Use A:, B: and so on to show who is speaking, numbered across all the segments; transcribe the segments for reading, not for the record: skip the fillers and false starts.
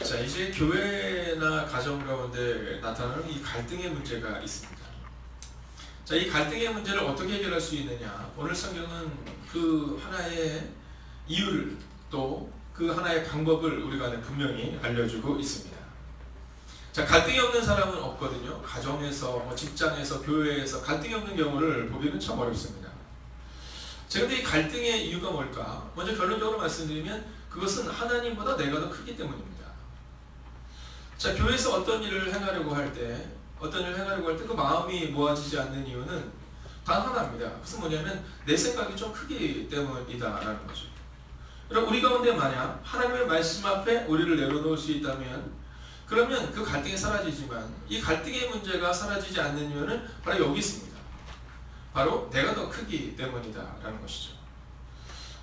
A: 자, 이제 교회나 가정 가운데 나타나는 이 갈등의 문제가 있습니다. 자, 이 갈등의 문제를 어떻게 해결할 수 있느냐? 오늘 성경은 그 하나의 이유를 또 그 하나의 방법을 우리가 분명히 알려주고 있습니다. 자, 갈등이 없는 사람은 없거든요. 가정에서, 직장에서, 교회에서 갈등이 없는 경우를 보기는 참 어렵습니다. 자, 근데 이 갈등의 이유가 뭘까? 먼저 결론적으로 말씀드리면 그것은 하나님보다 내가 더 크기 때문입니다. 자, 교회에서 어떤 일을 행하려고 할 때 그 마음이 모아지지 않는 이유는 단 하나입니다. 그것은 뭐냐면 내 생각이 좀 크기 때문이다라는 거죠. 그럼 우리 가운데 만약 하나님의 말씀 앞에 우리를 내려놓을 수 있다면 그러면 그 갈등이 사라지지만 이 갈등의 문제가 사라지지 않는 이유는 바로 여기 있습니다. 바로 내가 더 크기 때문이다라는 것이죠.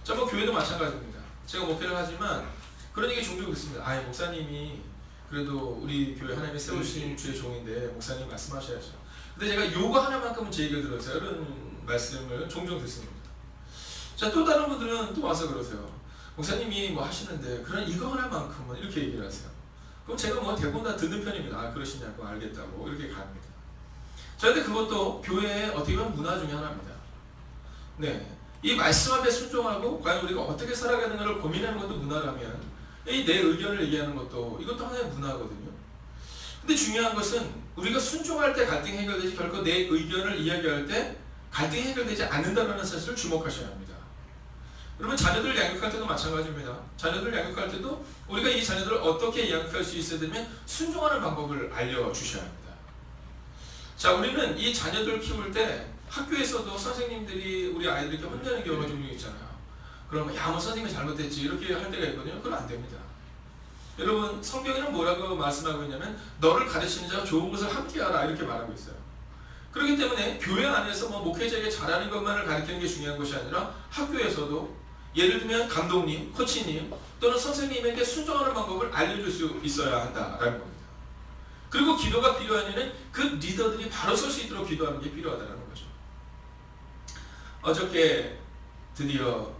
A: 자, 교회도 마찬가지입니다. 제가 목회를 하지만 그런 얘기 종종 듣습니다. 목사님이 그래도 우리 교회 하나님이 세우신 주의 종인데 목사님 말씀하셔야죠. 근데 제가 요거 하나만큼은 제 얘기를 들었어요. 이런 말씀을 종종 듣습니다. 자, 또 다른 분들은 또 와서 그러세요. 목사님이 하시는데 그런 이거 하나만큼은 이렇게 얘기를 하세요. 그럼 제가 대부분 다 듣는 편입니다. 그러시냐고 알겠다고 이렇게 갑니다. 자, 근데 그것도 교회의 어떻게 보면 문화 중에 하나입니다. 네, 이 말씀 앞에 순종하고 과연 우리가 어떻게 살아가는가를 고민하는 것도 문화라면 이 내 의견을 얘기하는 것도 이것도 하나의 문화거든요. 근데 중요한 것은 우리가 순종할 때 갈등이 해결되지 결코 내 의견을 이야기할 때 갈등이 해결되지 않는다는 사실을 주목하셔야 합니다. 여러분, 자녀들 양육할 때도 마찬가지입니다. 자녀들 양육할 때도 우리가 이 자녀들을 어떻게 양육할 수 있어야 되면 순종하는 방법을 알려주셔야 합니다. 자, 우리는 이 자녀들 키울 때 학교에서도 선생님들이 우리 아이들에게 혼내는 경우가 종종 있잖아요. 그러면 선생님이 잘못했지 이렇게 할 때가 있거든요. 그건 안 됩니다. 여러분, 성경에는 뭐라고 말씀하고 있냐면 너를 가르치는 자가 좋은 것을 함께하라 이렇게 말하고 있어요. 그렇기 때문에 교회 안에서 목회자에게 잘하는 것만을 가르치는 게 중요한 것이 아니라 학교에서도 예를 들면 감독님, 코치님 또는 선생님에게 순종하는 방법을 알려줄 수 있어야 한다라는 겁니다. 그리고 기도가 필요한 이유는 그 리더들이 바로 설 수 있도록 기도하는 게 필요하다는 거죠. 어저께 드디어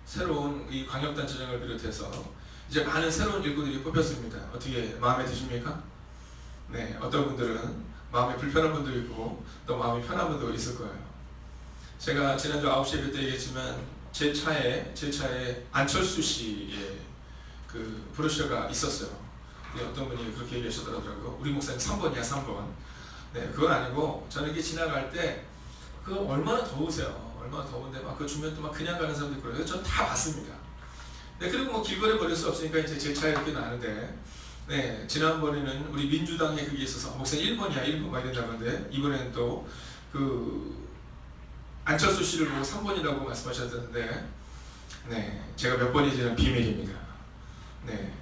A: 새로운 이 광역단체장을 비롯해서 이제 많은 새로운 일꾼들이 뽑혔습니다. 어떻게 마음에 드십니까? 네, 어떤 분들은 마음이 불편한 분도 있고 또 마음이 편한 분도 있을 거예요. 제가 지난주 9시 예배 때 얘기했지만 제 차에 안철수 씨의 그 브로셔가 있었어요. 어떤 분이 그렇게 얘기하시더라고요. 우리 목사님 3번이야 3번. 네, 그건 아니고 저는 이렇게 지나갈 때 얼마나 더우세요. 얼마나 더운데 그 주변 또 그냥 가는 사람도 있고 그래서 저는 다 봤습니다. 네, 그리고 길거리에 버릴 수 없으니까 이제 제 차에 이렇게 나는데 네, 지난번에는 우리 민주당에 그게 있어서 목사님 1번이야 1번 막 이런다고 하는데 이번에는 또 안철수 씨를 보고 3번이라고 말씀하셨는데 네, 제가 몇 번인지는 비밀입니다. 네,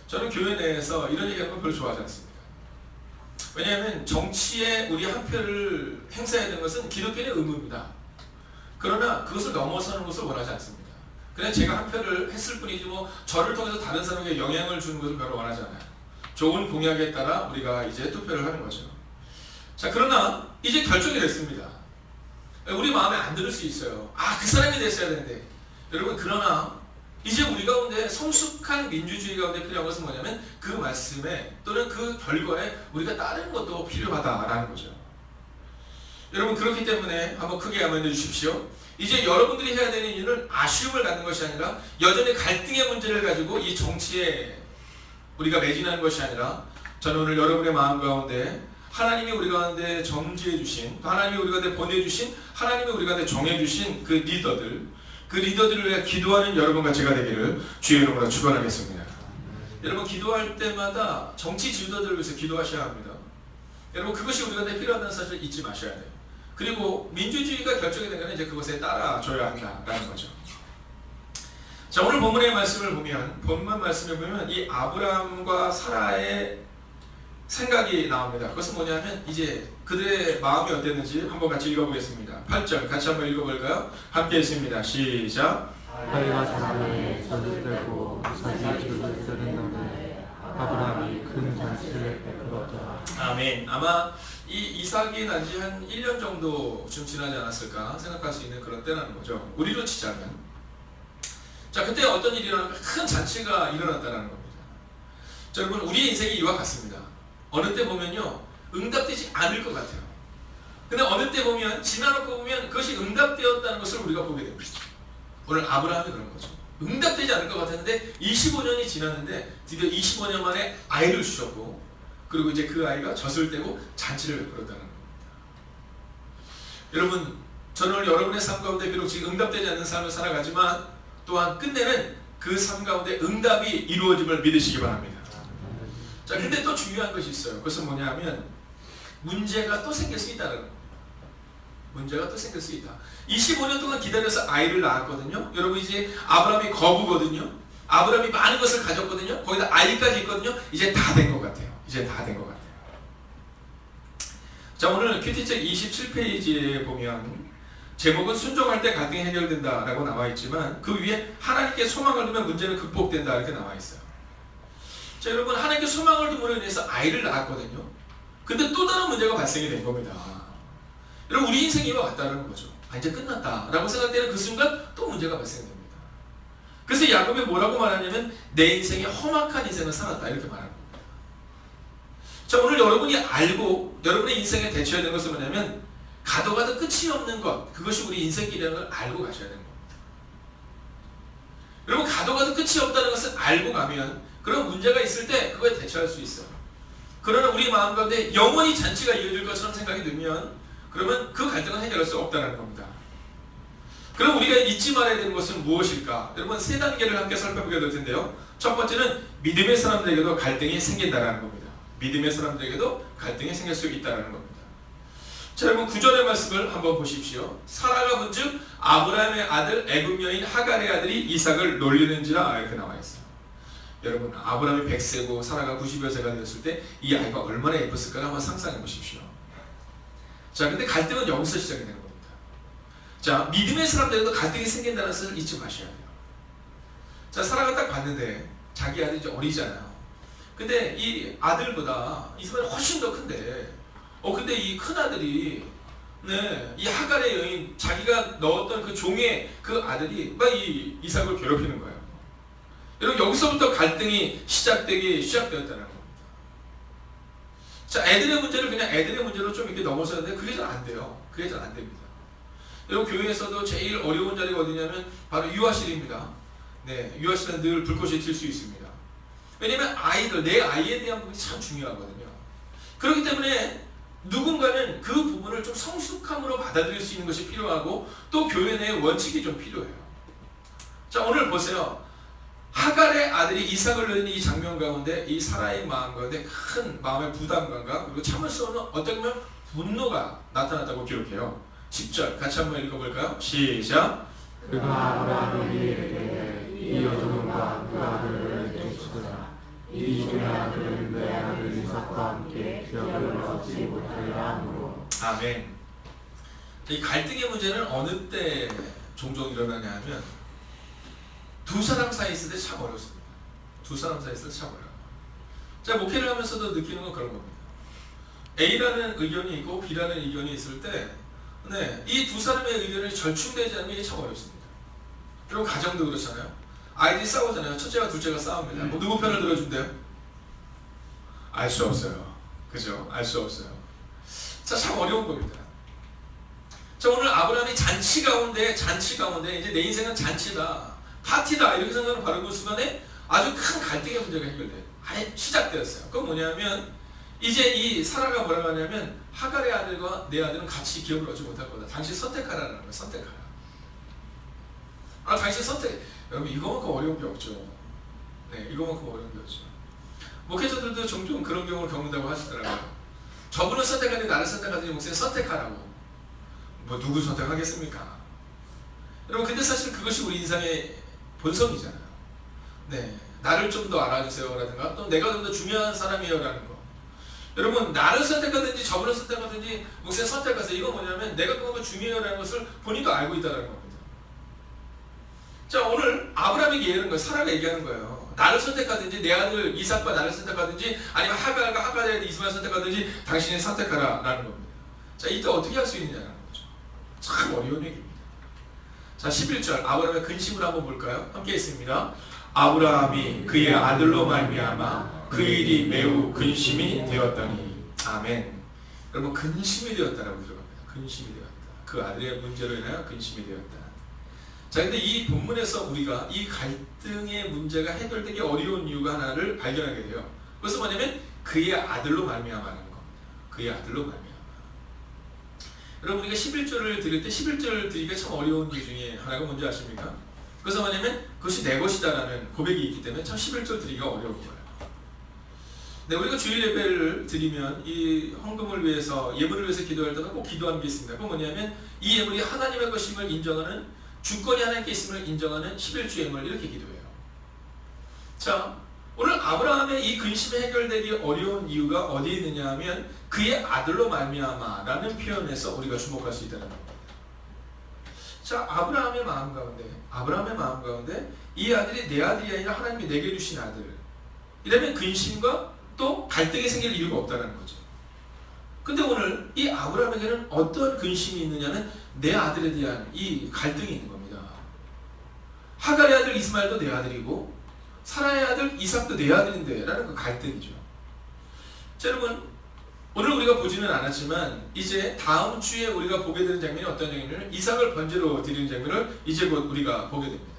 A: 저는 교회 내에서 이런 얘기하는 걸 별로 좋아하지 않습니다. 왜냐하면 정치에 우리 한 표를 행사해야 되는 것은 기독교의 의무입니다. 그러나 그것을 넘어서는 것을 원하지 않습니다. 그냥 제가 한 표를 했을 뿐이지 저를 통해서 다른 사람에게 영향을 주는 것을 별로 원하지 않아요. 좋은 공약에 따라 우리가 이제 투표를 하는 거죠. 자, 그러나 이제 결정이 됐습니다. 우리 마음에 안 들을 수 있어요. 그 사람이 됐어야 되는데. 여러분, 그러나 이제 우리 가운데 성숙한 민주주의 가운데 필요한 것은 뭐냐면 그 말씀에 또는 그 결과에 우리가 따르는 것도 필요하다라는 거죠. 여러분, 그렇기 때문에 한번 크게 아멘 해주십시오. 이제 여러분들이 해야 되는 일은 아쉬움을 갖는 것이 아니라 여전히 갈등의 문제를 가지고 이 정치에 우리가 매진하는 것이 아니라 저는 오늘 여러분의 마음 가운데 하나님이 우리 가운데 정지해 주신, 하나님이 우리 가운데 보내주신, 하나님이 우리 가운데 정해주신 그 리더들을 위해 기도하는 여러분과 제가 되기를 주의 이름으로 축원하겠습니다. 여러분, 기도할 때마다 정치 지도자들을 위해서 기도하셔야 합니다. 여러분, 그것이 우리 가운데 필요하다는 사실을 잊지 마셔야 돼요. 그리고 민주주의가 결정이 되면 이제 그것에 따라줘야 한다라는 거죠. 자, 오늘 본문의 말씀을 보면, 본문 말씀을 보면 이 아브라함과 사라의 생각이 나옵니다. 그것은 뭐냐면 이제 그들의 마음이 어땠는지 한번 같이 읽어보겠습니다. 8절 같이 한번 읽어볼까요? 함께 읽습니다. 시작.
B: 아이와 사라의 젖을 빼고 자기 젖을 쓰는 너는 아브라함이 큰 잔치를 베풀었더라.
A: 아멘. 아마 이 이삭이 난 지 한 1년 정도 좀 지나지 않았을까 생각할 수 있는 그런 때라는 거죠. 우리로 치자면. 자, 그때 어떤 일이 일어나면 큰 잔치가 일어났다는 겁니다. 자, 여러분 우리의 인생이 이와 같습니다. 어느 때 보면요 응답되지 않을 것 같아요. 근데 어느 때 보면 지나놓고 보면 그것이 응답되었다는 것을 우리가 보게 됩니다. 오늘 아브라함이 그런 거죠. 응답되지 않을 것 같았는데 25년이 지났는데 드디어 25년 만에 아이를 주셨고, 그리고 이제 그 아이가 젖을 떼고 잔치를 베풀었다는 겁니다. 여러분, 저는 오늘 여러분의 삶 가운데 비록 지금 응답되지 않는 삶을 살아가지만 또한 끝내는 그 삶 가운데 응답이 이루어짐을 믿으시기 바랍니다. 자, 근데 또 중요한 것이 있어요. 그것은 뭐냐면 문제가 또 생길 수 있다는 겁니다. 문제가 또 생길 수 있다. 25년 동안 기다려서 아이를 낳았거든요. 여러분 이제 아브라함이 거부거든요. 아브라함이 많은 것을 가졌거든요. 거기다 아이까지 있거든요. 이제 다 된 것 같아요. 이제 다 된 것 같아요. 자, 오늘 큐티책 27페이지에 보면 제목은 순종할 때 갈등이 해결된다 라고 나와 있지만 그 위에 하나님께 소망을 두면 문제는 극복된다 이렇게 나와 있어요. 자, 여러분 하나님께 소망을 둠으로 인해서 아이를 낳았거든요. 근데 또 다른 문제가 발생이 된 겁니다. 여러분 우리 인생이 이와 같다는 거죠. 이제 끝났다 라고 생각되는 그 순간 또 문제가 발생됩니다. 그래서 야곱이 뭐라고 말하냐면 내 인생이 험악한 인생을 살았다 이렇게 말하는 겁니다. 자, 오늘 여러분이 알고 여러분의 인생에 대처해야 되는 것은 뭐냐면 가도 가도 끝이 없는 것, 그것이 우리 인생길이라는 걸 알고 가셔야 되는 겁니다. 여러분 가도 가도 끝이 없다는 것을 알고 가면 그런 문제가 있을 때 그거에 대처할 수 있어요. 그러나 우리 마음 가운데 영원히 잔치가 이어질 것처럼 생각이 들면 그러면 그 갈등은 해결할 수 없다는 겁니다. 그럼 우리가 잊지 말아야 되는 것은 무엇일까? 여러분 세 단계를 함께 살펴보게 될 텐데요. 첫 번째는 믿음의 사람들에게도 갈등이 생긴다는 겁니다. 믿음의 사람들에게도 갈등이 생길 수 있다는 겁니다. 자, 여러분 9절의 말씀을 한번 보십시오. 사라가 본즉 아브라함의 아들 애굽 여인 하갈의 아들이 이삭을 놀리는지라 이렇게 나와 있어요. 여러분 아브라함이 100세고 사라가 90여 세가 되었을 때 이 아이가 얼마나 예뻤을까 한번 상상해 보십시오. 자, 근데 갈등은 여기서 시작이 되는 겁니다. 자, 믿음의 사람들에도 갈등이 생긴다는 것을 잊지 마셔야 돼요. 자, 사라가 딱 봤는데 자기 아들이 이제 어리잖아요. 근데 이 아들보다 이 사람이 훨씬 더 큰데 근데 이 큰 아들이 이 하갈의 여인 자기가 넣었던 그 종의 그 아들이 막 이 이삭을 괴롭히는 거예요. 여러분 여기서부터 갈등이 시작되었다는 겁니다. 자, 애들의 문제를 그냥 애들의 문제로 좀 이렇게 넘어서야 되는데 그게 잘 안 돼요. 그게 잘 안 됩니다. 여러분 교회에서도 제일 어려운 자리가 어디냐면 바로 유아실입니다. 네, 유아실은 늘 불꽃이 튈 수 있습니다. 왜냐면 내 아이에 대한 부분이 참 중요하거든요. 그렇기 때문에 누군가는 그 부분을 좀 성숙함으로 받아들일 수 있는 것이 필요하고 또 교회 내에 원칙이 좀 필요해요. 자, 오늘 보세요. 하갈의 아들이 이삭을 낳는 이 장면 가운데 이 사라의 마음 가운데 큰 마음의 부담감과 그리고 참을 수 없는 어떻게 보면 분노가 나타났다고 기록해요. 10절 같이 한번 읽어볼까요? 시작.
B: 그가 아브라함에게 이르되 이 여종과 그 아들을 내주라. 이 중의 아들은 내 아들 이삭과 함께 기업을 얻지 못하리라 하므로.
A: 아멘. 이 갈등의 문제는 어느 때 종종 일어나냐 하면 두 사람 사이에 있을 때 참 어렵습니다. 두 사람 사이에 있을 때 참 어려워요. 제가 목회를 하면서도 느끼는 건 그런 겁니다. A라는 의견이 있고 B라는 의견이 있을 때 이 두 사람의 의견이 절충되지 않으면 이게 참 어렵습니다. 그리고 가정도 그렇잖아요. 아이들이 싸우잖아요. 첫째와 둘째가 싸웁니다. 누구 편을 들어준대요? 알 수 없어요. 그죠? 알 수 없어요. 자, 참 어려운 겁니다. 자, 오늘 아브라함이 잔치 가운데 이제 내 인생은 잔치다. 파티다 이렇게 생각하는 바로 그 순간에 아주 큰 갈등의 문제가 해결돼요. 아예 시작되었어요. 그건 뭐냐면 이제 이 사라가 뭐라고 하냐면 하갈의 아들과 내 아들은 같이 기업을 얻지 못할 거다. 당신 선택하라는 거예요. 선택하라. 당신 선택. 여러분 이거만큼 어려운 게 없죠. 네, 이거만큼 어려운 게 없죠. 목회자들도 종종 그런 경우를 겪는다고 하시더라고요. 저분은 선택하는데 나를 선택하더니 목사님 선택하라고. 뭐 누구 선택하겠습니까? 여러분 근데 사실 그것이 우리 인생의 본성이잖아요. 네, 나를 좀 더 알아주세요라든가 또 내가 좀 더 중요한 사람이에요라는 거. 여러분 나를 선택하든지 저분을 선택하든지 목사님 선택하세요. 이건 뭐냐면 내가 그거 중요해요라는 것을 본인도 알고 있다는 겁니다. 자, 오늘 아브라함에게 얘기하는 거예요. 사라가 얘기하는 거예요. 나를 선택하든지 내 아들 이삭과 나를 선택하든지 아니면 하갈과 하갈의 아들 이스마엘 선택하든지 당신이 선택하라라는 겁니다. 자, 이때 어떻게 할 수 있느냐는 거죠. 참 어려운 얘기입니다. 자, 11절 아브라함의 근심을 한번 볼까요? 함께 있습니다. 아브라함이 그의 아들로 말미암아 그 일이 매우 근심이 되었더니. 아멘. 여러분, 근심이 되었다라고 들어갑니다. 근심이 되었다. 그 아들의 문제로 인하여 근심이 되었다. 자, 근데 이 본문에서 우리가 이 갈등의 문제가 해결되기 어려운 이유가 하나를 발견하게 돼요. 그것은 뭐냐면 그의 아들로 말미암아라는 겁니다. 그의 아들로 말미암아. 여러분, 우리가 11조를 드릴 때 11조를 드리기가 참 어려운 이유 중에 하나가 뭔지 아십니까? 그것은 뭐냐면 그것이 내 것이다라는 고백이 있기 때문에 참 11조를 드리기가 어려운 거예요. 네, 우리가 주일 예배를 드리면 이 헌금을 위해서, 예물을 위해서 기도할 때는 꼭 기도하는 게 있습니다. 그건 뭐냐면 이 예물이 하나님의 것임을 인정하는, 주권이 하나님께 있음을 인정하는 11조 예물, 이렇게 기도해요. 자, 오늘 아브라함의 이 근심이 해결되기 어려운 이유가 어디에 있느냐 하면 그의 아들로 말미암아라는 표현에서 우리가 주목할 수 있다는 겁니다. 자, 아브라함의 마음 가운데 이 아들이 내 아들이 아니라 하나님이 내게 주신 아들, 이러면 근심과 또 갈등이 생길 이유가 없다는 거죠. 근데 오늘 이 아브라함에게는 어떤 근심이 있느냐는 내 아들에 대한 이 갈등이 있는 겁니다. 하갈의 아들 이스마엘도 내 아들이고 사라의 아들 이삭도 내 아들인데 라는 그 갈등이죠. 자, 여러분, 오늘 우리가 보지는 않았지만 이제 다음 주에 우리가 보게 되는 장면이 어떤 장면이냐면 이삭을 번제로 드리는 장면을 이제 곧 우리가 보게 됩니다.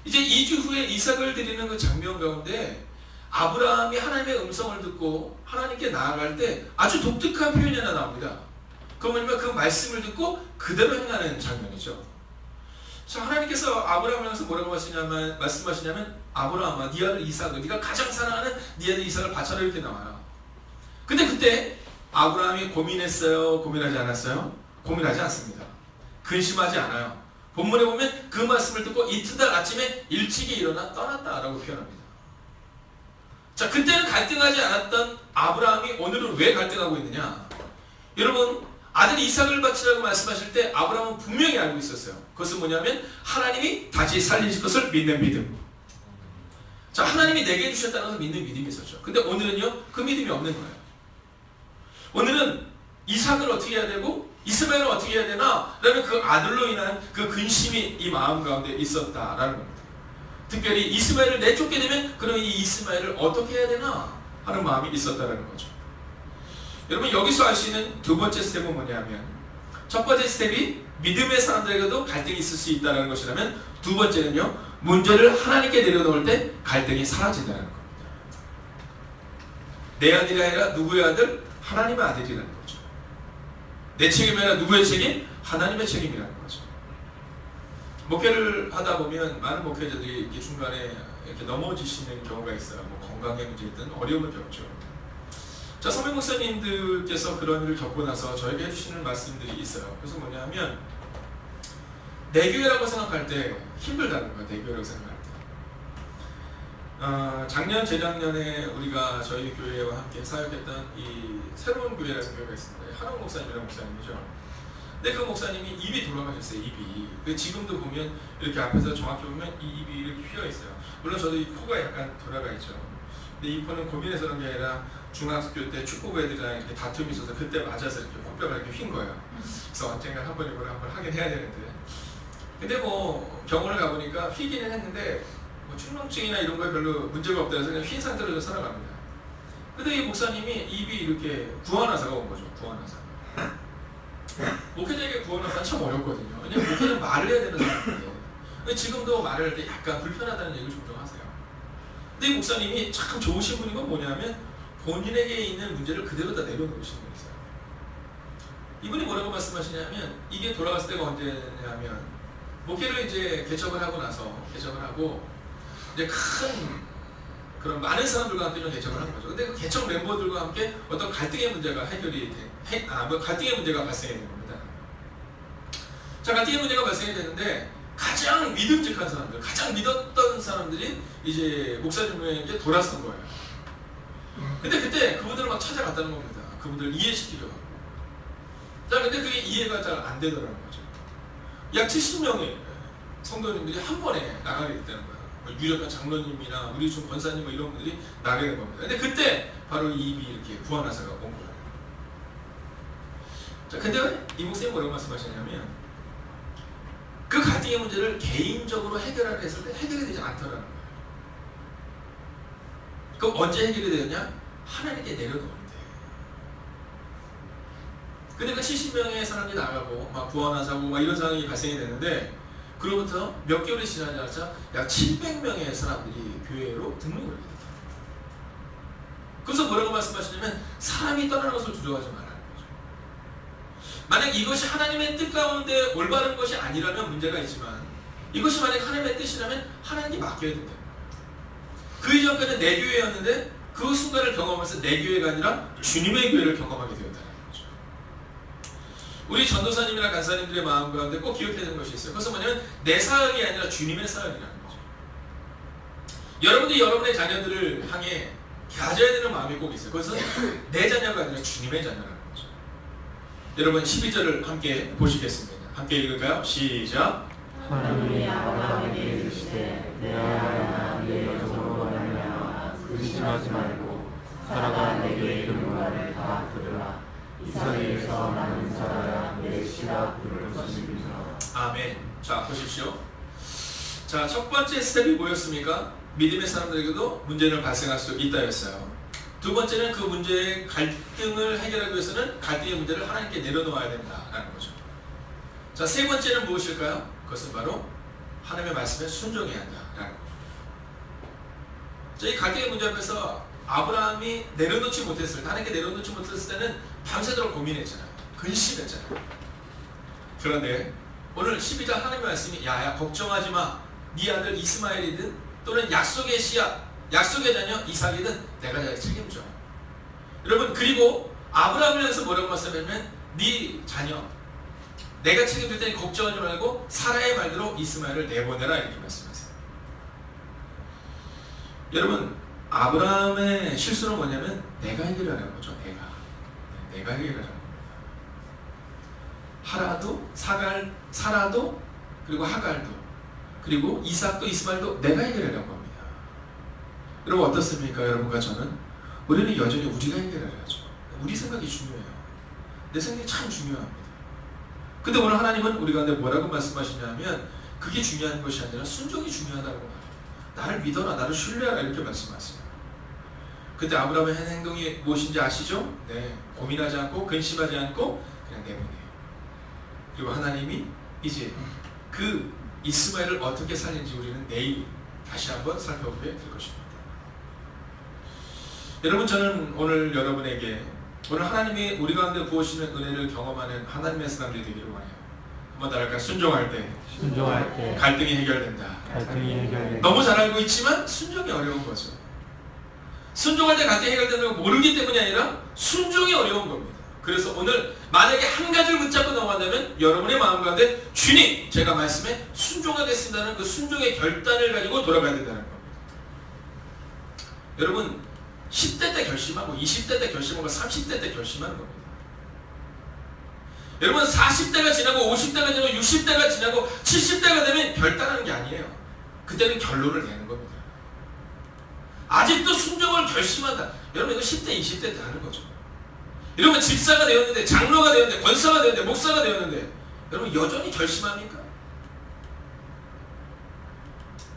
A: 이제 2주 후에 이삭을 드리는 그 장면 가운데 아브라함이 하나님의 음성을 듣고 하나님께 나아갈 때 아주 독특한 표현이 하나 나옵니다. 그 뭐냐면 그 말씀을 듣고 그대로 행하는 장면이죠. 자, 하나님께서 아브라함을 향해서 뭐라고 말씀하시냐면 아브라함아, 네 아들 이삭을, 네가 가장 사랑하는 네 아들 이삭을 바쳐라, 이렇게 나와요. 근데 그때 아브라함이 고민했어요? 고민하지 않았어요? 고민하지 않습니다. 근심하지 않아요. 본문에 보면 그 말씀을 듣고 이튿날 아침에 일찍이 일어나 떠났다라고 표현합니다. 자, 그때는 갈등하지 않았던 아브라함이 오늘은 왜 갈등하고 있느냐? 여러분, 아들 이삭을 바치라고 말씀하실 때 아브라함은 분명히 알고 있었어요. 그것은 뭐냐면 하나님이 다시 살리실 것을 믿는 믿음. 자, 하나님이 내게 주셨다는 것을 믿는 믿음이 있었죠. 근데 오늘은요, 그 믿음이 없는 거예요. 오늘은 이삭을 어떻게 해야 되고 이스마엘을 어떻게 해야 되나 라는 그 아들로 인한 그 근심이 이 마음 가운데 있었다라는 겁니다. 특별히 이스마엘을 내쫓게 되면 그럼 이 이스마엘을 어떻게 해야 되나 하는 마음이 있었다라는 거죠. 여러분, 여기서 알 수 있는 두 번째 스텝은 뭐냐면, 첫 번째 스텝이 믿음의 사람들에게도 갈등이 있을 수 있다는 것이라면, 두 번째는요, 문제를 하나님께 내려놓을 때 갈등이 사라진다는 겁니다. 내 아들이 아니라 누구의 아들? 하나님의 아들이라는 거죠. 내 책임이 아니라 누구의 책임? 하나님의 책임이라는 거죠. 목회를 하다 보면 많은 목회자들이 이렇게 중간에 이렇게 넘어지시는 경우가 있어요. 뭐 건강의 문제든 어려움을 겪죠. 자, 선배 목사님들께서 그런 일을 겪고 나서 저에게 해주시는 말씀들이 있어요. 그래서 뭐냐면 내 교회라고 생각할 때 힘들다는 거예요. 내 교회라고 생각할 때. 작년, 재작년에 우리가 저희 교회와 함께 사역했던 이 새로운 교회라는 교회가 있습니다. 한옥 목사님이라는 목사님이죠. 근데 그 목사님이 입이 돌아가셨어요. 입이. 지금도 보면 이렇게 앞에서 정확히 보면 이 입이 이렇게 휘어 있어요. 물론 저도 이 코가 약간 돌아가 있죠. 근데 이 코는 고민해서 그런 게 아니라 중학교 때 축구부 애들이랑 이렇게 다툼이 있어서 그때 맞아서 이렇게 코뼈가 이렇게 휜 거예요. 그래서 언젠가 한번 이걸 한번 하긴 해야 되는데. 근데 뭐 병원을 가보니까 휘기는 했는데 뭐 충농증이나 이런 거에 별로 문제가 없다 해서 그냥 휜 상태로 살아갑니다. 근데 이 목사님이 입이 이렇게 구안화사가 온 거죠. 구안화사. 목회자에게 구원하기가 참 어렵거든요. 왜냐면 목회는 말을 해야 되는 사람인데 지금도 말을 할 때 약간 불편하다는 얘기를 종종 하세요. 근데 이 목사님이 참 좋으신 분인 건 뭐냐면 본인에게 있는 문제를 그대로 다 내려놓으시는 분이세요. 이분이 뭐라고 말씀하시냐면 이게 돌아갔을 때가 언제냐면 목회를 이제 개척을 하고 이제 큰 그런 많은 사람들과 함께 좀 개척을 한 거죠. 근데 그 개척 멤버들과 함께 어떤 갈등의 문제가 갈등의 문제가 발생이 된 겁니다. 자, 갈등의 문제가 발생이 되는데 가장 믿음직한 사람들, 가장 믿었던 사람들이 이제 목사님에게 돌아선 거예요. 근데 그때 그분들을 막 찾아갔다는 겁니다. 그분들을 이해시키려고. 자, 근데 그게 이해가 잘 안 되더라는 거죠. 약 70명의 성도님들이 한 번에 나가게 됐다는 거예요. 유력한 장로님이나 우리 중 권사님 뭐 이런 분들이 나가게 된 겁니다. 근데 그때 바로 이 입이 이렇게 구원하사가 온 거예요. 자, 근데 이 목사님이 뭐라고 말씀하시냐면 그 갈등의 문제를 개인적으로 해결하려 했을 때 해결이 되지 않더라는 거예요. 그럼 언제 해결이 되느냐? 하나님께 내려놓을 때. 근데 그 70명의 사람들이 나가고 막 구원하자고 막 이런 상황이 발생이 되는데, 그로부터 몇 개월이 지나자마자 약 700명의 사람들이 교회로 등록을 하게 됐다. 그래서 뭐라고 말씀하시냐면, 사람이 떠나는 것을 두려워하지 말라는 거죠. 만약 이것이 하나님의 뜻 가운데 올바른 것이 아니라면 문제가 있지만, 이것이 만약 하나님의 뜻이라면 하나님께 맡겨야 된다. 그 이전까지는 내 교회였는데 그 순간을 경험하면서 내 교회가 아니라 주님의 교회를 경험하게 되었다는 거죠. 우리 전도사님이나 간사님들의 마음 가운데 꼭 기억해야 되는 것이 있어요. 그것은 뭐냐면 내 사역이 아니라 주님의 사역이라는 거죠. 여러분들이 여러분의 자녀들을 향해 가져야 되는 마음이 꼭 있어요. 그것은 내 자녀가 아니라 주님의 자녀라는 거죠. 여러분 12절을 함께 보시겠습니다. 함께 읽을까요? 시작.
B: 하나님이 아브라함에게 이르시되 내 아들아 네 여종으로 말미암아 의심하지 말고 사라가 내게 이른 말을 다 들으라. 이삭에게서 나는 사라야 내 씨라 부를 것이니라.
A: 아멘. 자, 보십시오. 자, 첫 번째 스텝이 뭐였습니까? 믿음의 사람들에게도 문제는 발생할 수 있다였어요. 두 번째는 그 문제의 갈등을 해결하기 위해서는 갈등의 문제를 하나님께 내려놓아야 된다라는 거죠. 자, 세 번째는 무엇일까요? 그것은 바로 하나님의 말씀에 순종해야 한다라는 거죠. 자, 이 갈등의 문제 앞에서 아브라함이 내려놓지 못했을 때, 하나님께 내려놓지 못했을 때는 밤새도록 고민했잖아요. 근심했잖아요. 그런데 오늘 12절 하나님의 말씀이 야야 걱정하지 마. 네 아들 이스마엘이든 또는 약속의 씨앗, 약속의 자녀 이삭이든 내가 잘 책임져. 여러분, 그리고 아브라함을 향해서 뭐라고 말씀하냐면 네 자녀 내가 책임질 테니 걱정하지 말고 사라의 말대로 이스마엘을 내보내라, 이렇게 말씀하세요. 여러분, 아브라함의 실수는 뭐냐면 내가 해결하라는 거죠. 내가 해결하라는 겁니다. 하라도 사라도 그리고 하갈도 그리고 이삭도 이스마엘도 내가 해결하라는 겁니다. 여러분 어떻습니까? 여러분과 저는 우리는 여전히 우리가 해결하야죠. 우리 생각이 중요해요. 내 생각이 참 중요합니다. 근데 오늘 하나님은 우리 가운데 뭐라고 말씀하시냐면 그게 중요한 것이 아니라 순종이 중요하다고 말해요. 나를 믿어라, 나를 신뢰하라, 이렇게 말씀하세요. 그때 아브라함의 한 행동이 무엇인지 아시죠? 네, 고민하지 않고 근심하지 않고 그냥 내보내요. 그리고 하나님이 이제 그 이스마엘을 어떻게 살린지 우리는 내일 다시 한번 살펴보게 될 것입니다. 여러분, 저는 오늘 여러분에게 오늘 하나님이 우리 가운데 부으시는 은혜를 경험하는 하나님의 사람들이 되기를 원해요. 한번 따라할까요? 순종할 때 갈등이 해결된다. 너무 잘 알고 있지만 순종이 어려운 거죠. 순종할 때 갈등이 해결되는 걸 모르기 때문이 아니라 순종이 어려운 겁니다. 그래서 오늘 만약에 한 가지를 붙잡고 넘어간다면 여러분의 마음 가운데 주님, 제가 말씀에 순종하겠습니다는 그 순종의 결단을 가지고 돌아가야 된다는 겁니다. 여러분, 10대 때 결심하고 20대 때 결심하고 30대 때 결심하는 겁니다. 여러분, 40대가 지나고 50대가 지나고 60대가 지나고 70대가 되면 결단하는 게 아니에요. 그때는 결론을 내는 겁니다. 아직도 순종을 결심한다. 여러분, 이거 10대 20대 때 하는 거죠. 여러분, 집사가 되었는데, 장로가 되었는데, 권사가 되었는데, 목사가 되었는데 여러분 여전히 결심합니까?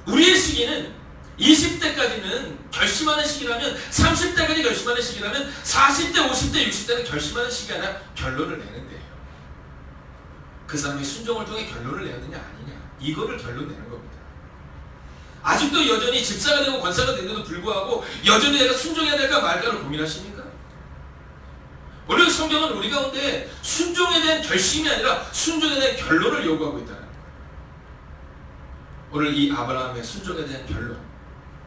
A: 우리의 시기는 20대까지는 결심하는 시기라면, 30대까지 결심하는 시기라면 40대, 50대, 60대는 결심하는 시기가 아니라 결론을 내는데요. 그 사람이 순종을 통해 결론을 내느냐 아니냐, 이거를 결론 내는 겁니다. 아직도 여전히 집사가 되고 권사가 되는데도 불구하고 여전히 내가 순종해야 될까 말까를 고민하십니까? 오늘 성경은 우리 가운데 순종에 대한 결심이 아니라 순종에 대한 결론을 요구하고 있다는 거예요. 오늘 이 아브라함의 순종에 대한 결론,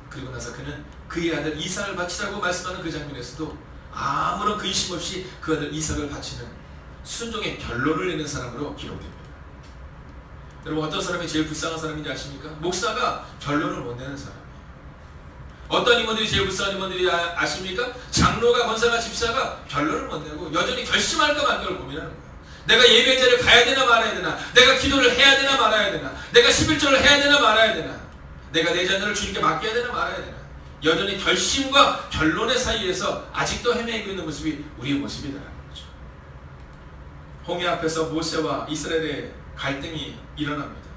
A: 그리고 나서 그는 그의 아들 이삭을 바치라고 말씀하는 그 장면에서도 아무런 근심 없이 그 아들 이삭을 바치는 순종의 결론을 내는 사람으로 기록됩니다. 여러분, 어떤 사람이 제일 불쌍한 사람인지 아십니까? 목사가 결론을 못 내는 사람이에요. 어떤 임원들이 제일 불쌍한 임원들이 아십니까? 장로가, 권사가, 집사가 결론을 못 내고 여전히 결심할까 말까를 고민하는 거예요. 내가 예배자를 가야 되나 말아야 되나, 내가 기도를 해야 되나 말아야 되나, 내가 11조를 해야 되나 말아야 되나, 내가 내 자녀를 주님께 맡겨야 되나 말아야 되나, 여전히 결심과 결론의 사이에서 아직도 헤매고 있는 모습이 우리의 모습이라는 거죠. 홍해 앞에서 모세와 이스라엘의 갈등이 일어납니다.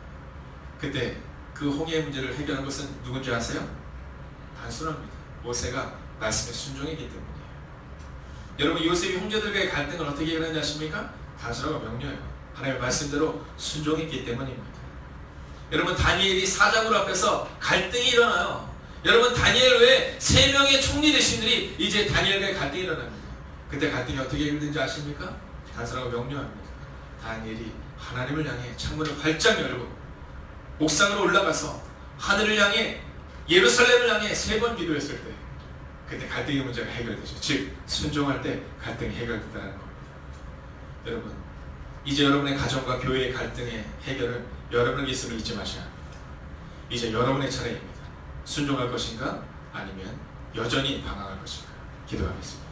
A: 그때 그 홍해의 문제를 해결한 것은 누군지 아세요? 단순합니다. 모세가 말씀에 순종했기 때문이에요. 여러분, 요셉이 형제들과의 갈등을 어떻게 해결하는지 아십니까? 단순하고 명료해요. 하나님의 말씀대로 순종했기 때문입니다. 여러분, 다니엘이 사장으로 앞에서 갈등이 일어나요. 여러분, 다니엘 외에 3명의 총리 대신들이 이제 다니엘과의 갈등이 일어납니다. 그때 갈등이 어떻게 해결되는지 아십니까? 단순하고 명료합니다. 다니엘이 하나님을 향해 창문을 활짝 열고 옥상으로 올라가서 하늘을 향해 예루살렘을 향해 3번 기도했을 때 그때 갈등의 문제가 해결되죠. 즉 순종할 때 갈등이 해결된다는 겁니다. 여러분, 이제 여러분의 가정과 교회의 갈등의 해결은 여러분의 있음을 잊지 마셔야 합니다. 이제 여러분의 차례입니다. 순종할 것인가 아니면 여전히 방황할 것인가. 기도하겠습니다.